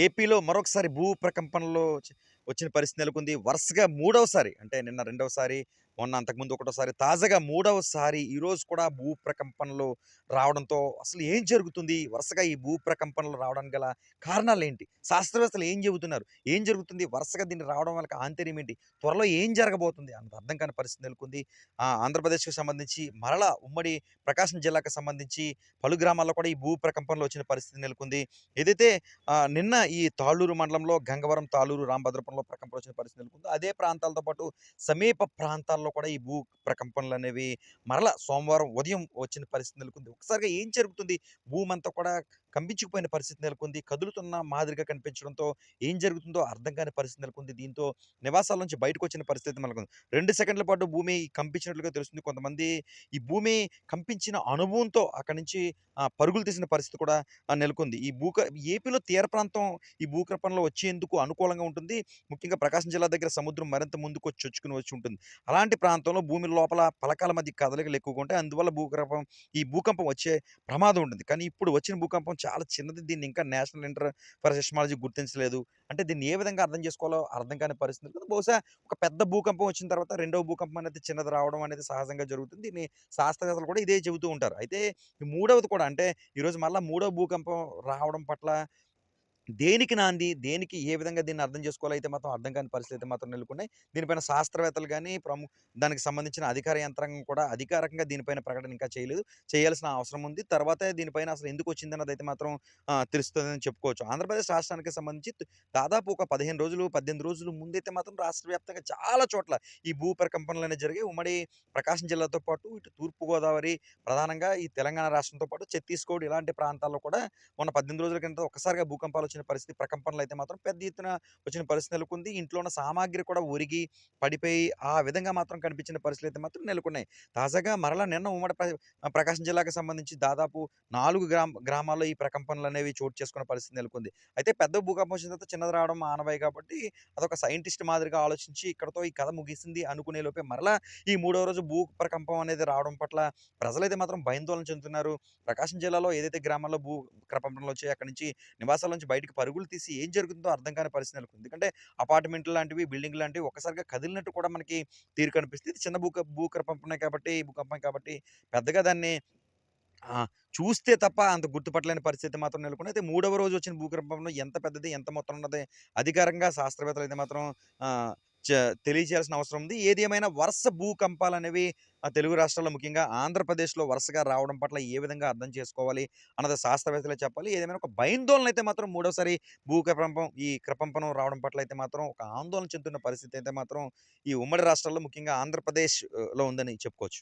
ఏపీలో మరొకసారి భూ ప్రకంపనలో వచ్చిన పరిస్థితి నెలకొంది. వరుసగా మూడవసారి అంటే నిన్న రెండవసారి, మొన్న అంతకుముందు ఒకటోసారి, తాజాగా మూడవసారి ఈరోజు కూడా భూ ప్రకంపనలు రావడంతో అసలు ఏం జరుగుతుంది? వరుసగా ఈ భూ ప్రకంపనలు రావడానికి గల కారణాలేంటి? శాస్త్రవేత్తలు ఏం చెబుతున్నారు? ఏం జరుగుతుంది? వరుసగా దీన్ని రావడం వల్ల ఆంతర్యం ఏంటి? త్వరలో ఏం జరగబోతుంది? అన్నది అర్థం కాని పరిస్థితి నెలకొంది. ఆంధ్రప్రదేశ్‌కి సంబంధించి మరలా ఉమ్మడి ప్రకాశం జిల్లాకు సంబంధించి పలు గ్రామాల్లో కూడా ఈ భూ ప్రకంపనలు వచ్చిన పరిస్థితి నెలకొంది. ఏదైతే నిన్న ఈ తాళ్ళూరు మండలంలో గంగవరం, తాళ్ళూరు, రామభద్రపురంలో ప్రకంపన వచ్చిన పరిస్థితి నెలకొంది. అదే ప్రాంతాలతో పాటు సమీప ప్రాంతాల్లో కూడా ఈ భూ ప్రకంపనలనేవి మరలా సోమవారం ఉదయం వచ్చిన పరిస్థితి నెలకొంది. ఒక్కసారిగా ఏం జరుగుతుంది? భూమంతా కూడా కంపించుకుపోయిన పరిస్థితి నెలకొంది. కదులుతున్న మాదిరిగా కనిపించడంతో ఏం జరుగుతుందో అర్థం కాని పరిస్థితి నెలకొంది. దీంతో నివాసాల నుంచి బయటకొచ్చిన పరిస్థితి మనకుంది. 2 సెకండ్ల పాటు భూమి కంపించినట్లుగా తెలుస్తుంది. కొంతమంది ఈ భూమి కంపించిన అనుభవంతో అక్కడి నుంచి పరుగులు తీసిన పరిస్థితి కూడా నెలకొంది. ఏపీలో తీర ప్రాంతం ఈ భూకంపంలో వచ్చేందుకు అనుకూలంగా ఉంటుంది. ముఖ్యంగా ప్రకాశం జిల్లా దగ్గర సముద్రం మరింత ముందుకొచ్చి చొచ్చుకొని వచ్చి ఉంటుంది. అలాంటి ప్రాంతంలో భూమి లోపల పలకాల మధ్య కదలికలు ఎక్కువగా ఉంటాయి. అందువల్ల ఈ భూకంపం వచ్చే ప్రమాదం ఉంటుంది. కానీ ఇప్పుడు వచ్చిన భూకంపం చాలా చిన్నది. దీన్ని ఇంకా నేషనల్ ఇంటర్ ఫర్ సెస్మాలజీ గుర్తించలేదు. అంటే దీన్ని ఏ విధంగా అర్థం చేసుకోవాలో అర్థం కాని పరిస్థితి ఉంది. బహుశా ఒక పెద్ద భూకంపం వచ్చిన తర్వాత రెండవ భూకంపం అనేది చిన్నది రావడం అనేది సహజంగా జరుగుతుంది. దీన్ని శాస్త్రవేత్తలు కూడా ఇదే చెబుతూ ఉంటారు. అయితే ఈ మూడవది కూడా అంటే ఈరోజు మళ్ళా మూడో భూకంపం రావడం పట్ల దేనికి నాంది? దేనికి ఏ విధంగా దీన్ని అర్థం చేసుకోవాలో అయితే మాత్రం అర్థం కాని పరిస్థితి అయితే మాత్రం నెలకొన్నాయి. దీనిపైన శాస్త్రవేత్తలు గాని, దానికి సంబంధించిన అధికార యంత్రాంగం కూడా అధికారికంగా దీనిపైన ప్రకటన ఇంకా చేయలేదు. చేయాల్సిన అవసరం ఉంది. తర్వాతే దీనిపైన అసలు ఎందుకొచ్చిందన్నదైతే మాత్రం తెలుస్తదని చెప్పుకోవచ్చు. ఆంధ్రప్రదేశ్ రాష్ట్రానికి సంబంధించి దాదాపు ఒక 15 రోజులు, 18 రోజులు ముందైతే మాత్రం రాష్ట్ర వ్యాప్తంగా చాలా చోట్ల ఈ భూ ప్రకంపనలనేవి జరిగాయి. ఉమ్మడి ప్రకాశం జిల్లాతో పాటు ఇటు తూర్పుగోదావరి, ప్రధానంగా ఈ తెలంగాణ రాష్ట్రంతో పాటు ఛత్తీస్‌గఢ్ ఇలాంటి ప్రాంతాల్లో కూడా మొన్న 18 రోజుల కిందట ఒక్కసారిగా భూకంపాలొచ్చిన పరిస్థితి, ప్రకంపనలయితే మాత్రం పెద్ద ఎత్తున వచ్చిన పరిస్థితి నెలకొంది. ఇంట్లో ఉన్న సామాగ్రి కూడా ఒరిగి, పడిపోయి ఆ విధంగా మాత్రం కనిపించిన పరిస్థితులయితే మాత్రం నెలకొన్నాయి. తాజాగా మరలా నిన్న ప్రకాశం జిల్లాకు సంబంధించి దాదాపు 4 గ్రామాల్లో ఈ ప్రకంపనలనేవి చోటు చేసుకున్న పరిస్థితి నెలకొంది. అయితే పెద్ద భూకంపం వచ్చిన తర్వాత చిన్నది రావడం మానవాయి కాబట్టి అదొక సైంటిస్ట్ మాదిరిగా ఆలోచించి ఇక్కడితో ఈ కథ ముగిసింది అనుకునే లోపే మరలా ఈ మూడో రోజు భూ ప్రకంపం అనేది రావడం పట్ల ప్రజలైతే మాత్రం భయాందోళన చెందుతున్నారు. ప్రకాశం జిల్లాలో ఏదైతే గ్రామాల్లో ప్రకంపనలు వచ్చాయి. అక్కడి నుంచి నివాసాల నుంచి బయటికి పరుగులు తీసి ఏం జరుగుతుందో అర్థం కాని పరిస్థితి నెలకొంది. ఎందుకంటే అపార్ట్మెంట్లు లాంటివి, బిల్డింగ్లు లాంటివి ఒక్కసారిగా కదిలినట్టు కూడా మనకి తీరు కనిపిస్తుంది. ఇది చిన్న భూకంపం కాబట్టి పెద్దగా దాన్ని చూస్తే తప్ప అంత గుర్తుపట్టలేని పరిస్థితి మాత్రం నెలకొంది. అయితే మూడవ రోజు వచ్చిన భూకంపంలో ఎంత పెద్దది, ఎంత మొత్తం ఉన్నది అధికారికంగా శాస్త్రవేత్తలైతే మాత్రం ఆహ్, చ తెలియజేయాల్సిన అవసరం ఉంది. ఏది ఏమైనా వరుస భూకంపాలనేవి తెలుగు రాష్ట్రాల్లో ముఖ్యంగా ఆంధ్రప్రదేశ్‌లో వరుసగా రావడం పట్ల ఏ విధంగా అర్థం చేసుకోవాలి అన్నది శాస్త్రవేత్తలే చెప్పాలి. ఏదేమైనా ఒక భయాందోళన అయితే మాత్రం మూడోసారి ఈ ప్రకంపనం రావడం పట్ల అయితే మాత్రం ఒక ఆందోళన చెందుతున్న పరిస్థితి అయితే మాత్రం ఈ ఉమ్మడి రాష్ట్రాల్లో ముఖ్యంగా ఆంధ్రప్రదేశ్ లో ఉందని చెప్పుకోవచ్చు.